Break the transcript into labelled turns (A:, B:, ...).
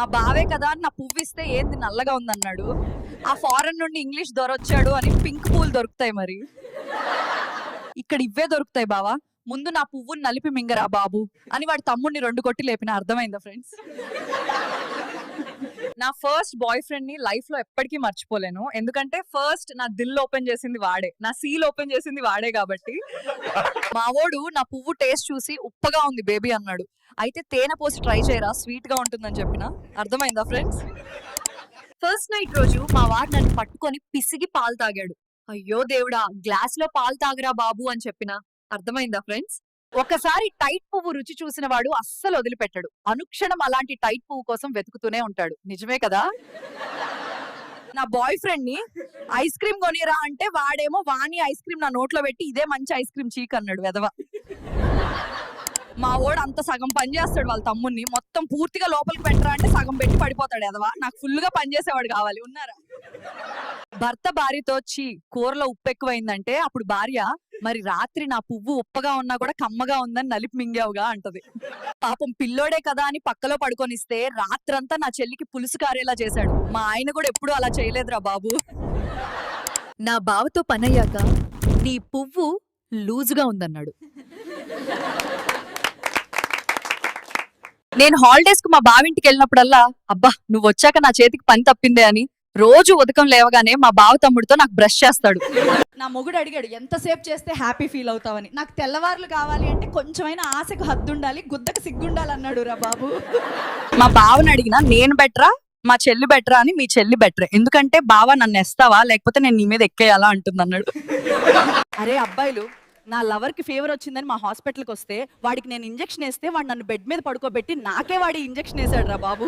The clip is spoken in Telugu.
A: ఆ బావే కదా అని నా పువ్వు ఇస్తే ఏంది నల్లగా ఉందన్నాడు. ఆ ఫారెన్ నుండి ఇంగ్లీష్ దొరొచ్చాడు అని పింక్ పూలు దొరుకుతాయి మరి. ఇక్కడ ఇవే దొరుకుతాయి బావా. ముందు నా పువ్వుని నలిపి మింగరా బాబు అని వాడి తమ్ముడిని 2 కొట్టి లేపిన. అర్థమైందా ఫ్రెండ్స్? నా ఫస్ట్ బాయ్ ఫ్రెండ్ ని లైఫ్ లో ఎప్పటికీ మర్చిపోలేను. ఎందుకంటే ఫస్ట్ నా దిల్ ఓపెన్ చేసింది వాడే, నా సీల్ ఓపెన్ చేసింది వాడే కాబట్టి. మావోడు నా పువ్వు టేస్ట్ చూసి ఉప్పగా ఉంది బేబీ అన్నాడు. అయితే తేనె పోసి ట్రై చేయరా స్వీట్ గా ఉంటుందని చెప్పిన. అర్థమైందా ఫ్రెండ్స్? ఫస్ట్ నైట్ రోజు మా వాడు నన్ను పట్టుకొని పిసిగి పాలు తాగాడు. అయ్యో దేవుడా, గ్లాస్ లో పాలు తాగరా బాబు అని చెప్పిన. అర్థమైందా ఫ్రెండ్స్? ఒకసారి టైట్ పువ్వు రుచి చూసిన వాడు అస్సలు వదిలిపెట్టాడు. అనుక్షణం అలాంటి టైట్ పువ్వు కోసం వెతుకుతూనే ఉంటాడు. నిజమే కదా? నా బాయ్ ఫ్రెండ్ ని ఐస్ క్రీమ్ కొనిరా అంటే వాడేమో వాని ఐస్ క్రీమ్ నా నోట్లో పెట్టి ఇదే మంచి ఐస్ క్రీమ్ చీక్ అన్నాడు వెధవ. మా వాడు అంత సగం పని చేస్తాడు వాళ్ళ తమ్ముడిని, మొత్తం పూర్తిగా లోపలికి పెట్టరా అంటే సగం పెట్టి పడిపోతాడు ఎదవా. నాకు ఫుల్ గా పని చేసేవాడు కావాలి. ఉన్నారా? భర్త భార్యతో వచ్చి కూరలో ఉప్పు ఎక్కువైందంటే అప్పుడు భార్య, మరి రాత్రి నా పువ్వు ఉప్పగా ఉన్నా కూడా కమ్మగా ఉందని నలిపి మింగావుగా అంటది. పాపం పిల్లోడే కదా అని పక్కలో పడుకొనిస్తే రాత్రంతా నా చెల్లికి పులుసు కారేలా చేశాడు. మా ఆయన కూడా ఎప్పుడూ అలా చేయలేదురా బాబు. నా బావతో పనయ్యాక నీ పువ్వు లూజుగా ఉందన్నాడు. నేను హాలిడేస్ కు మా బావింటికి వెళ్ళినప్పుడల్లా, అబ్బా నువ్వు వచ్చాక నా చేతికి పని తప్పిందే అని రోజు ఉదకం లేవగానే మా బావ తమ్ముడితో నాకు బ్రష్ చేస్తాడు.
B: నా మొగుడు అడిగాడు ఎంతసేపు చేస్తే హ్యాపీ ఫీల్ అవుతావని. నాకు తెల్లవారులు కావాలి అంటే కొంచెమైనా ఆశకు హద్దుండాలి, గుద్దకు సిగ్గుండాలి అన్నాడు రా బాబు.
A: మా బావని అడిగినా నేను బెటరా మా చెల్లి బెటరా అని, మీ చెల్లి బెటరే, ఎందుకంటే బావ నన్ను ఎస్తావా లేకపోతే నేను నీ మీద ఎక్కేయాలా అంటుంది అన్నాడు. అరే అబ్బాయిలు, నా లవర్ కి ఫీవర్ వచ్చిందని మా హాస్పిటల్కి వస్తే వాడికి నేను ఇంజెక్షన్ వేస్తే వాడు నన్ను బెడ్ మీద పడుకోబెట్టి నాకే వాడి ఇంజెక్షన్ వేసాడు రా బాబు.